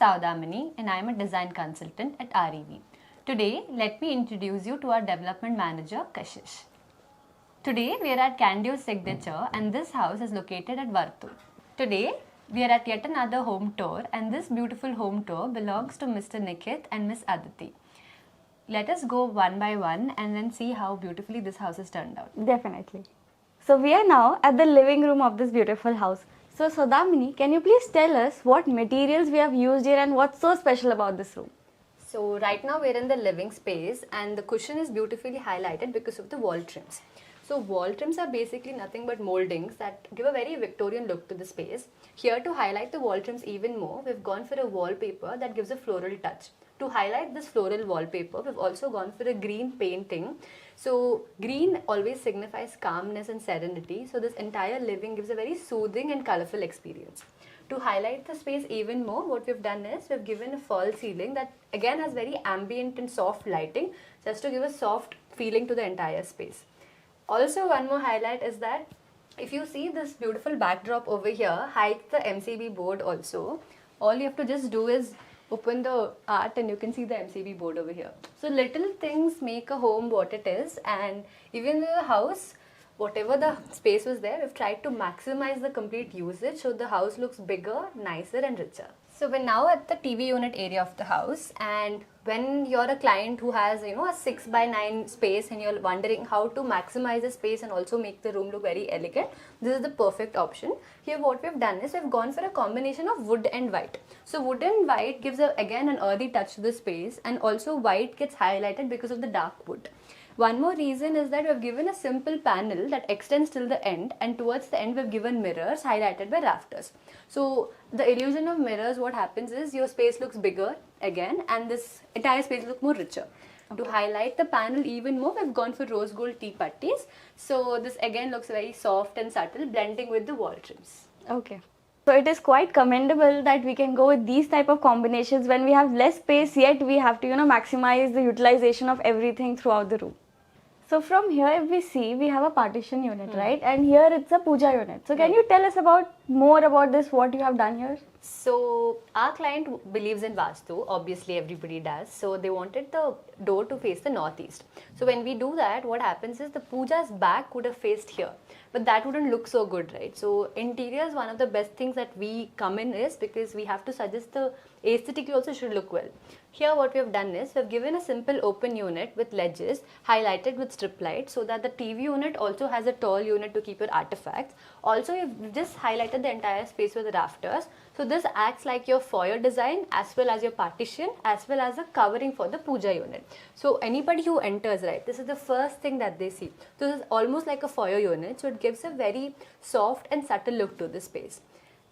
Saudamani and I am a design consultant at RAV. Today, let me introduce you to our development manager, Kashish. Today, we are at Candeur's signature and this house is located at Vartu. Today, we are at yet another home tour and this beautiful home tour belongs to Mr. Nikhit and Miss Aditi. Let us go one by one and then see how beautifully this house has turned out. Definitely. So we are now at the living room of this beautiful house. So Saudamani, can you please tell us what materials we have used here and what's so special about this room? So right now we're in the living space and the cushion is beautifully highlighted because of the wall trims. So wall trims are basically nothing but moldings that give a very Victorian look to the space. Here to highlight the wall trims even more, we've gone for a wallpaper that gives a floral touch. To highlight this floral wallpaper, we've also gone for a green painting. So green always signifies calmness and serenity. So this entire living gives a very soothing and colorful experience. To highlight the space even more, what we've done is we've given a false ceiling that again has very ambient and soft lighting just to give a soft feeling to the entire space. Also, one more highlight is that if you see this beautiful backdrop over here, hides the MCB board also. All you have to just do is open the art and you can see the MCB board over here. So little things make a home what it is, and even the house, whatever the space was there, we've tried to maximize the complete usage so the house looks bigger, nicer and richer. So we're now at the TV unit area of the house, and when you're a client who has a 6x9 space and you're wondering how to maximize the space and also make the room look very elegant, this is the perfect option. Here what we've done is we've gone for a combination of wood and white. So wood and white gives again an earthy touch to the space, and also white gets highlighted because of the dark wood. One more reason is that we've given a simple panel that extends till the end, and towards the end we've given mirrors highlighted by rafters. So the illusion of mirrors, what happens is your space looks bigger again and this entire space looks more richer. Okay. To highlight the panel even more, we've gone for rose gold tea putties. So this again looks very soft and subtle, blending with the wall trims. Okay. So it is quite commendable that we can go with these type of combinations when we have less space, yet we have to maximize the utilization of everything throughout the room. So from here, if we see, we have a partition unit, right? And here it's a puja unit. So can you tell us more about this, what you have done here? So our client believes in Vastu, obviously everybody does. So they wanted the door to face the northeast. So when we do that, what happens is the puja's back would have faced here. But that wouldn't look so good, right? So interiors, one of the best things that we come in is because we have to suggest the aesthetically also should look well. Here what we have done is we've given a simple open unit with ledges highlighted with strip lights so that the TV unit also has a tall unit to keep your artifacts. Also you've just highlighted the entire space with rafters. So this acts like your foyer design as well as your partition as well as a covering for the puja unit. So anybody who enters, right, this is the first thing that they see. So this is almost like a foyer unit, so it gives a very soft and subtle look to the space.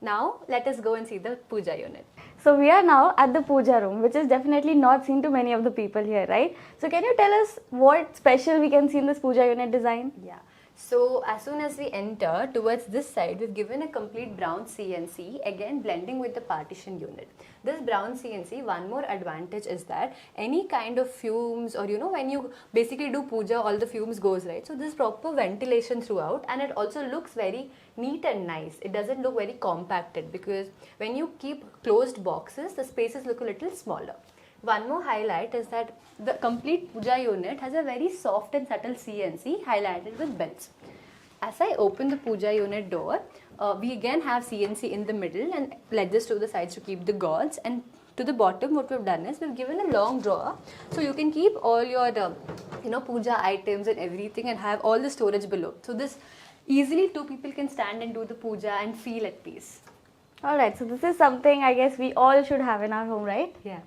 Now let us go and see the puja unit. So we are now at the puja room, which is definitely not seen to many of the people here, right? So can you tell us what special we can see in this puja unit design? Yeah. So as soon as we enter towards this side, we've given a complete brown CNC, again blending with the partition unit. This brown CNC, one more advantage is that any kind of fumes or when you basically do puja, all the fumes goes, right? So this proper ventilation throughout, and it also looks very neat and nice. It doesn't look very compacted because when you keep closed boxes, the spaces look a little smaller. One more highlight is that the complete puja unit has a very soft and subtle CNC highlighted with bells. As I open the puja unit door, we again have CNC in the middle and ledges to the sides to keep the gods, and to the bottom what we've done is we've given a long drawer so you can keep all your puja items and everything and have all the storage below. So this easily two people can stand and do the puja and feel at peace. Alright, so this is something I guess we all should have in our home, right? Yeah.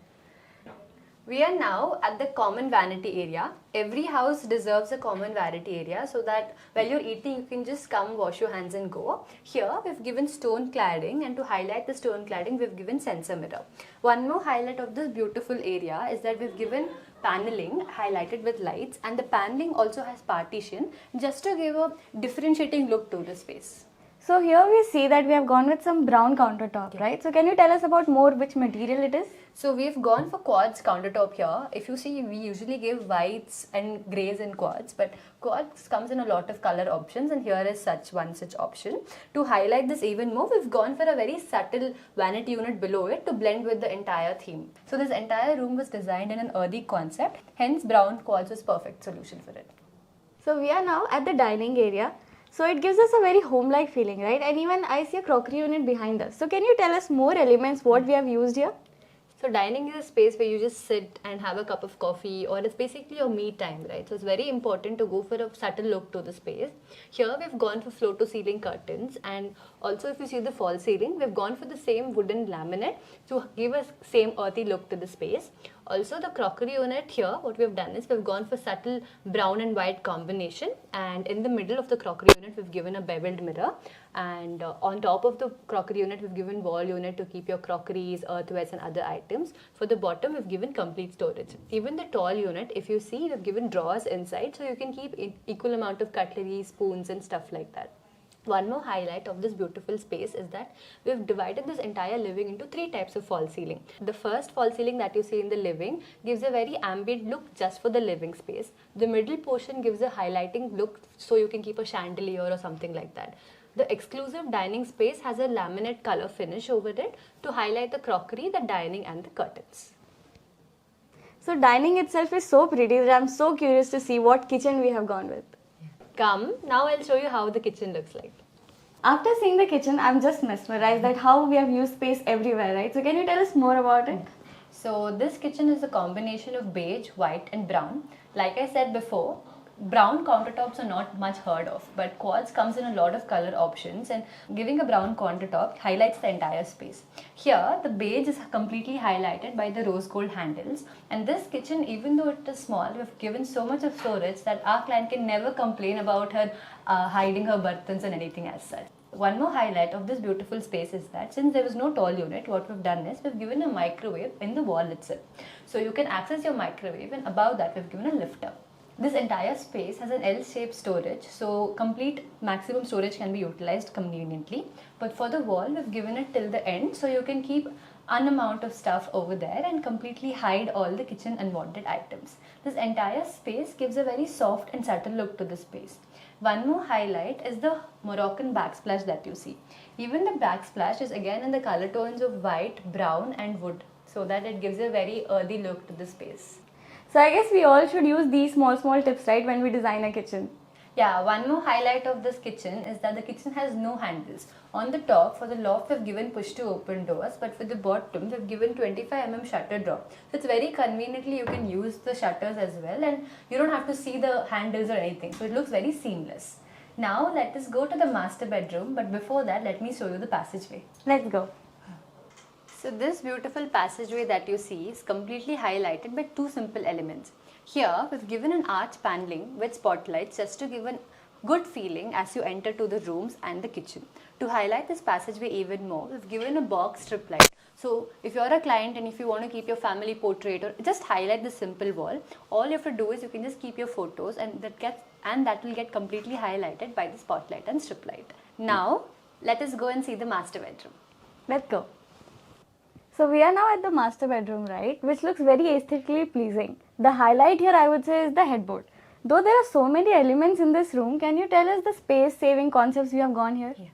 We are now at the common vanity area. Every house deserves a common vanity area so that while you're eating, you can just come wash your hands and go. Here, we've given stone cladding, and to highlight the stone cladding, we've given sensor mirror. One more highlight of this beautiful area is that we've given paneling highlighted with lights, and the paneling also has partition just to give a differentiating look to the space. So here we see that we have gone with some brown countertop, right? So can you tell us about more which material it is? So we've gone for quartz countertop here. If you see, we usually give whites and greys in quartz, but quartz comes in a lot of color options, and here is one such option. To highlight this even more, we've gone for a very subtle vanity unit below it to blend with the entire theme. So this entire room was designed in an earthy concept, hence brown quartz was perfect solution for it. So we are now at the dining area. So it gives us a very home-like feeling, right? And even I see a crockery unit behind us. So can you tell us more elements what we have used here? So dining is a space where you just sit and have a cup of coffee, or it's basically your me time, right? So it's very important to go for a subtle look to the space. Here we've gone for floor to ceiling curtains, and also if you see the false ceiling, we've gone for the same wooden laminate to give us same earthy look to the space. Also the crockery unit here, what we've done is we've gone for subtle brown and white combination, and in the middle of the crockery unit we've given a beveled mirror, and on top of the crockery unit we've given wall unit to keep your crockeries, earthwares and other items. For the bottom we've given complete storage. Even the tall unit, if you see, we've given drawers inside so you can keep equal amount of cutlery, spoons and stuff like that. One more highlight of this beautiful space is that we've divided this entire living into 3 types of false ceiling. The first false ceiling that you see in the living gives a very ambient look just for the living space. The middle portion gives a highlighting look so you can keep a chandelier or something like that. The exclusive dining space has a laminate color finish over it to highlight the crockery, the dining and the curtains. So dining itself is so pretty that I'm so curious to see what kitchen we have gone with. Come, now I'll show you how the kitchen looks like. After seeing the kitchen, I'm just mesmerized at how we have used space everywhere, right? So can you tell us more about it? So this kitchen is a combination of beige, white and brown. Like I said before, brown countertops are not much heard of, but quartz comes in a lot of color options, and giving a brown countertop highlights the entire space. Here the beige is completely highlighted by the rose gold handles, and this kitchen, even though it is small, we've given so much of storage that our client can never complain about her hiding her burtons and anything as such. One more highlight of this beautiful space is that since there is no tall unit, what we've done is we've given a microwave in the wall itself. So you can access your microwave, and above that we've given a lifter. This entire space has an L-shaped storage, so complete maximum storage can be utilized conveniently. But for the wall, we've given it till the end, so you can keep an amount of stuff over there and completely hide all the kitchen unwanted items. This entire space gives a very soft and subtle look to the space. One more highlight is the Moroccan backsplash that you see. Even the backsplash is again in the color tones of white, brown and wood, so that it gives a very earthy look to the space. So I guess we all should use these small tips, right, when we design a kitchen. Yeah, one more highlight of this kitchen is that the kitchen has no handles. On the top, for the loft, we've given push to open doors, but for the bottom, we've given 25mm shutter drawer. So it's very conveniently you can use the shutters as well, and you don't have to see the handles or anything. So it looks very seamless. Now let us go to the master bedroom, but before that, let me show you the passageway. Let's go. So this beautiful passageway that you see is completely highlighted by 2 simple elements. Here we've given an arch paneling with spotlights just to give a good feeling as you enter to the rooms and the kitchen. To highlight this passageway even more, we've given a box strip light. So if you're a client and if you want to keep your family portrait or just highlight the simple wall, all you have to do is you can just keep your photos, and that will get completely highlighted by the spotlight and strip light. Now let us go and see the master bedroom. Let's go. So we are now at the master bedroom, right, which looks very aesthetically pleasing. The highlight here, I would say, is the headboard. Though there are so many elements in this room, can you tell us the space-saving concepts we have gone here? Yeah.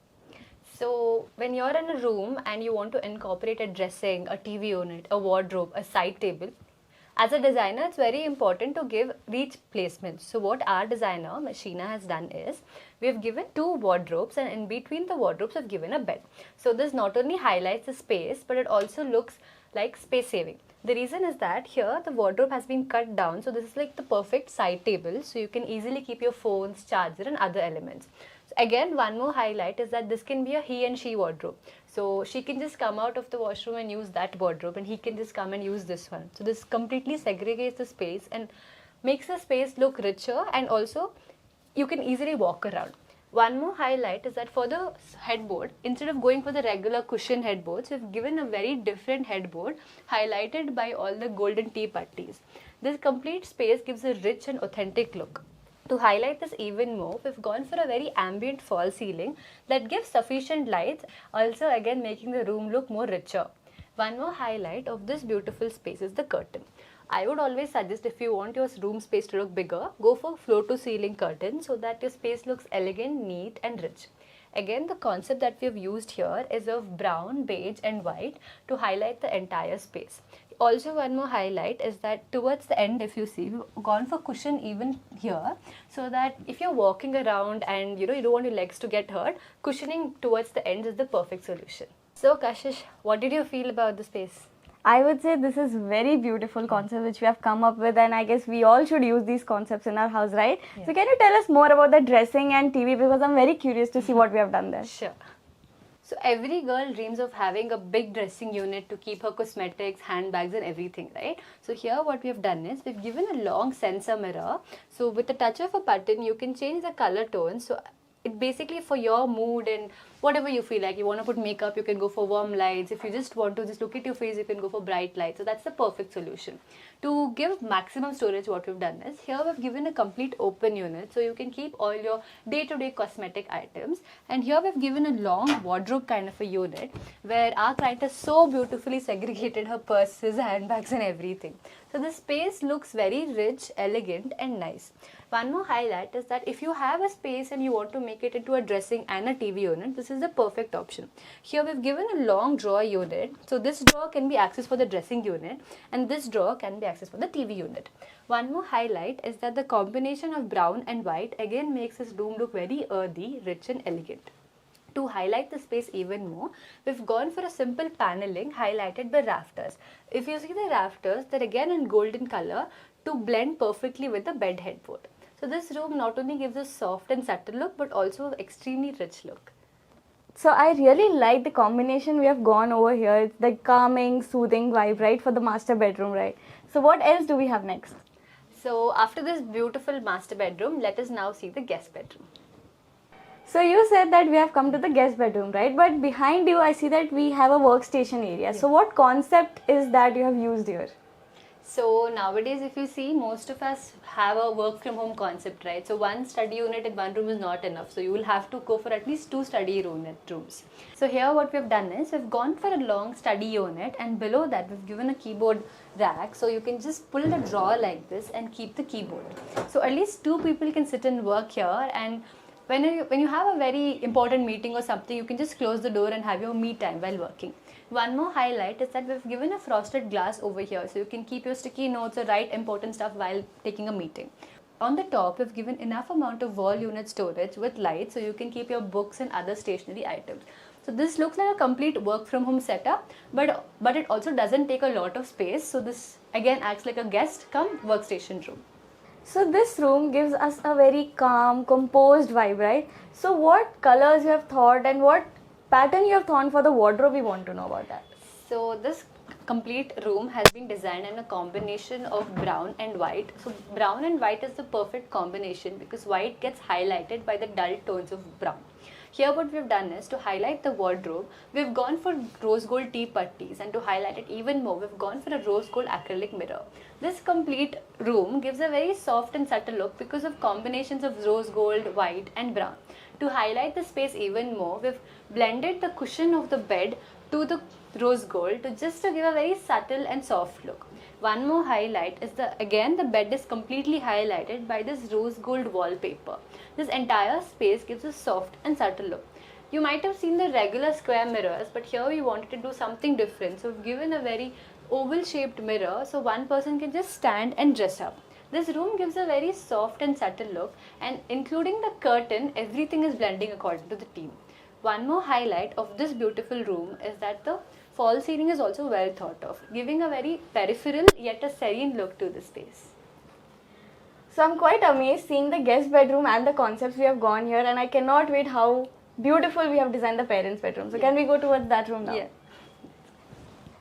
So when you're in a room and you want to incorporate a dressing, a TV unit, a wardrobe, a side table, as a designer, it's very important to give reach placements. So what our designer, Sheena, has done is, we've given 2 wardrobes, and in between the wardrobes, we've given a bed. So this not only highlights the space, but it also looks like space saving. The reason is that here the wardrobe has been cut down, so this is like the perfect side table, so you can easily keep your phones, charger and other elements. So again, one more highlight is that this can be a he and she wardrobe. So she can just come out of the washroom and use that wardrobe, and he can just come and use this one. So this completely segregates the space and makes the space look richer, and also you can easily walk around. One more highlight is that for the headboard, instead of going for the regular cushion headboards, we've given a very different headboard highlighted by all the golden tea putties. This complete space gives a rich and authentic look. To highlight this even more, we've gone for a very ambient false ceiling that gives sufficient light, also again making the room look more richer. One more highlight of this beautiful space is the curtain. I would always suggest, if you want your room space to look bigger, go for floor to ceiling curtain so that your space looks elegant, neat and rich. Again, the concept that we have used here is of brown, beige and white to highlight the entire space. Also, one more highlight is that towards the end, if you see, we've gone for cushion even here, so that if you're walking around and you don't want your legs to get hurt, cushioning towards the end is the perfect solution. So Kashish, what did you feel about the space? I would say this is very beautiful concept which we have come up with, and I guess we all should use these concepts in our house, right? Yeah. So can you tell us more about the dressing and TV, because I'm very curious to see what we have done there. Sure. So every girl dreams of having a big dressing unit to keep her cosmetics, handbags and everything, right? So here what we have done is we've given a long sensor mirror. So with the touch of a button, you can change the color tone. So it basically for your mood and whatever you feel like. You want to put makeup, you can go for warm lights. If you just want to just look at your face, you can go for bright lights. So that's the perfect solution. To give maximum storage, what we've done is here we've given a complete open unit, so you can keep all your day-to-day cosmetic items. And here we've given a long wardrobe kind of a unit where our client has so beautifully segregated her purses, handbags and everything. So the space looks very rich, elegant and nice. One more highlight is that if you have a space and you want to make it into a dressing and a TV unit, this is the perfect option. Here we've given a long drawer unit. So this drawer can be accessed for the dressing unit and this drawer can be accessed for the TV unit. One more highlight is that the combination of brown and white again makes this room look very earthy, rich and elegant. To highlight the space even more, we've gone for a simple paneling highlighted by rafters. If you see the rafters, they're again in golden color to blend perfectly with the bed headboard. So this room not only gives a soft and subtle look but also an extremely rich look. So I really like the combination we have gone over here. It's the calming, soothing vibe, right, for the master bedroom, right? So what else do we have next? So after this beautiful master bedroom, let us now see the guest bedroom. So you said that we have come to the guest bedroom, right? But behind you, I see that we have a workstation area. Yeah. So what concept is that you have used here? So nowadays, if you see, most of us have a work from home concept, right? So one study unit in one room is not enough. So you will have to go for at least 2 study rooms. So here what we've done is we've gone for a long study unit, and below that we've given a keyboard rack. So you can just pull the drawer like this and keep the keyboard. So at least 2 people can sit and work here, and when you have a very important meeting or something, you can just close the door and have your me time while working. One more highlight is that we've given a frosted glass over here, so you can keep your sticky notes or write important stuff while taking a meeting. On the top, we've given enough amount of wall unit storage with light, so you can keep your books and other stationery items. So this looks like a complete work from home setup, but it also doesn't take a lot of space. So this again acts like a guest come workstation room. So this room gives us a very calm, composed vibe, right? So what colors you have thought and what pattern you have thought for the wardrobe, we want to know about that. So this complete room has been designed in a combination of brown and white. So brown and white is the perfect combination because white gets highlighted by the dull tones of brown. Here what we've done is to highlight the wardrobe, we've gone for rose gold tea putties, and to highlight it even more, we've gone for a rose gold acrylic mirror. This complete room gives a very soft and subtle look because of combinations of rose gold, white and brown. To highlight the space even more, we've blended the cushion of the bed to the rose gold to give a very subtle and soft look. One more highlight is the bed is completely highlighted by this rose gold wallpaper. This entire space gives a soft and subtle look. You might have seen the regular square mirrors, but here we wanted to do something different. So we've given a very oval shaped mirror so one person can just stand and dress up. This room gives a very soft and subtle look, and including the curtain, everything is blending according to the theme. One more highlight of this beautiful room is that the false ceiling is also well thought of, giving a very peripheral yet a serene look to the space. So I'm quite amazed seeing the guest bedroom and the concepts we have gone here, and I cannot wait how beautiful we have designed the parents' bedroom. So can we go towards that room now? Yeah.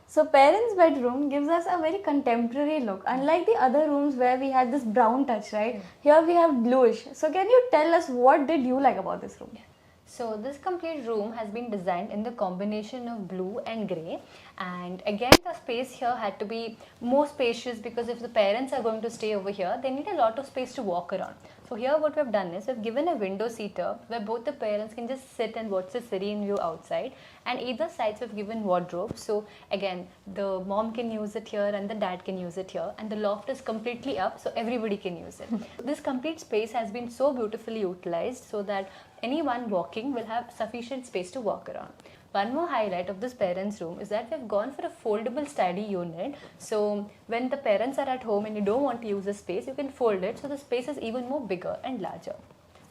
So parents' bedroom gives us a very contemporary look. Unlike the other rooms where we had this brown touch, right? Here we have bluish. So can you tell us what did you like about this room? So this complete room has been designed in the combination of blue and grey, And again, the space here had to be more spacious because if the parents are going to stay over here, they need a lot of space to walk around. So here what we've done is we've given a window seater where both the parents can just sit and watch the serene view outside, and either sides we've given wardrobes. So again, the mom can use it here and the dad can use it here, and the loft is completely up so everybody can use it. This complete space has been so beautifully utilized so that anyone walking will have sufficient space to walk around. One more highlight of this parents' room is that we've gone for a foldable study unit. So when the parents are at home and you don't want to use the space, you can fold it so the space is even more bigger and larger.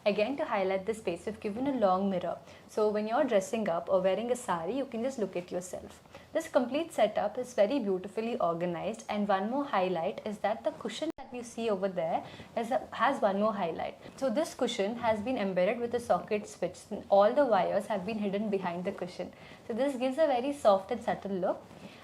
Again, to highlight the space, we've given a long mirror. So when you're dressing up or wearing a sari, you can just look at yourself. This complete setup is very beautifully organized, and one more highlight is that the cushion that you see over there has one more highlight. So this cushion has been embedded with a socket switch, and all the wires have been hidden behind the cushion. So this gives a very soft and subtle look.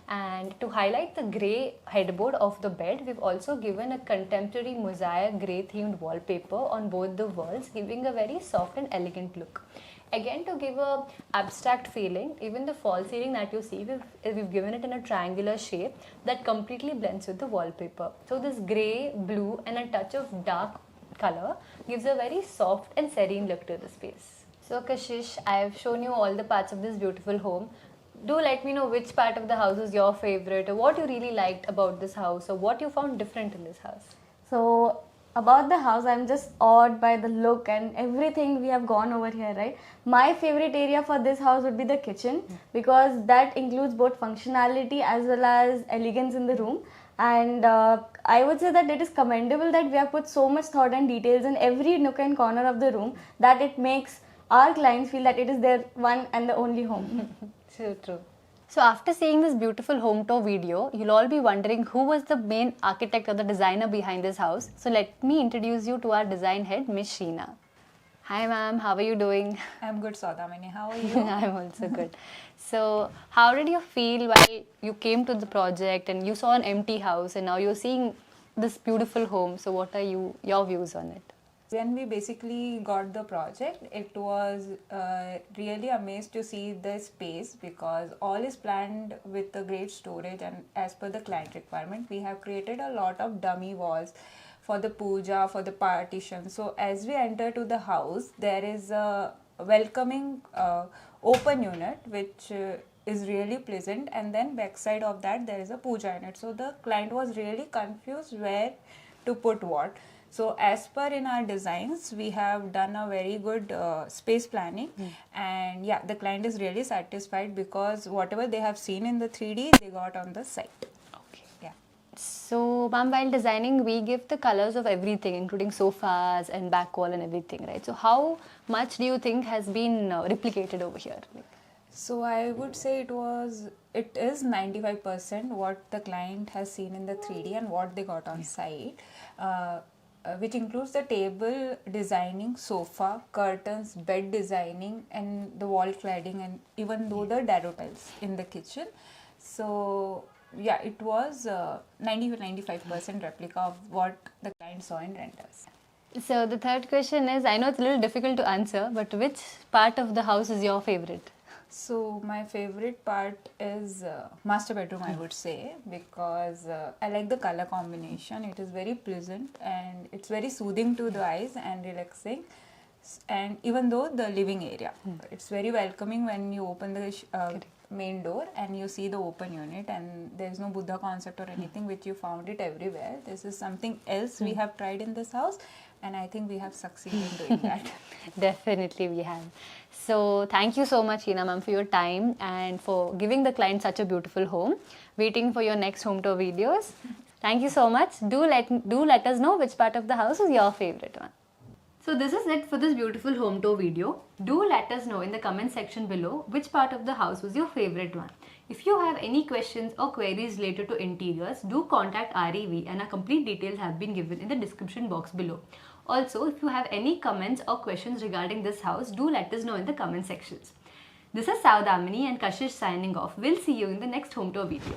And to highlight the grey headboard of the bed, we've also given a contemporary mosaic grey themed wallpaper on both the walls, giving a very soft and elegant look. Again, to give a abstract feeling, even the false ceiling that you see, we've given it in a triangular shape that completely blends with the wallpaper. So this grey, blue and a touch of dark color gives a very soft and serene look to the space. So Kashish, I've shown you all the parts of this beautiful home. Do let me know which part of the house is your favorite, or what you really liked about this house, or what you found different in this house. So about the house, I'm just awed by the look and everything we have gone over here, right? My favorite area for this house would be the kitchen, because that includes both functionality as well as elegance in the room. And I would say that it is commendable that we have put so much thought and details in every nook and corner of the room that it makes our clients feel that it is their one and the only home. So true. So after seeing this beautiful home tour video, you'll all be wondering who was the main architect or the designer behind this house. So let me introduce you to our design head, Miss Sheena. Hi ma'am, how are you doing? I'm good, Saudamini. How are you? I'm also good. So how did you feel while you came to the project and you saw an empty house and now you're seeing this beautiful home? So what are your views on it? When we basically got the project, it was really amazed to see the space, because all is planned with the great storage, and as per the client requirement, we have created a lot of dummy walls for the puja, for the partition. So as we enter to the house, there is a welcoming open unit which is really pleasant, and then backside of that there is a puja unit. So the client was really confused where to put what. So as per in our designs, we have done a very good space planning, and yeah, the client is really satisfied because whatever they have seen in the 3D, they got on the site. Okay. Yeah. So ma'am, while designing, we give the colors of everything, including sofas and back wall and everything, right? So how much do you think has been replicated over here? So I would say it is 95% what the client has seen in the 3D and what they got on site. Which includes the table designing, sofa, curtains, bed designing, and the wall cladding, and even though the dado tiles in the kitchen. So yeah, it was 90-95% replica of what the client saw in renders. So the third question is, I know it's a little difficult to answer, but which part of the house is your favorite? So my favorite part is master bedroom, I would say, because I like the color combination. It is very pleasant and it's very soothing to the eyes and relaxing. And even though the living area, it's very welcoming when you open the main door and you see the open unit, and there's no Buddha concept or anything which you found it everywhere. This is something else we have tried in this house, and I think we have succeeded in doing that. Definitely we have. So thank you so much, Sheena ma'am, for your time and for giving the client such a beautiful home. Waiting for your next home tour videos. Thank you so much. Do let us know which part of the house is your favorite one. So this is it for this beautiful home tour video. Do let us know in the comment section below which part of the house was your favorite one. If you have any questions or queries related to interiors, do contact RAV, and our complete details have been given in the description box below. Also, if you have any comments or questions regarding this house, do let us know in the comment sections. This is Saudamini and Kashish signing off. We'll see you in the next home tour video.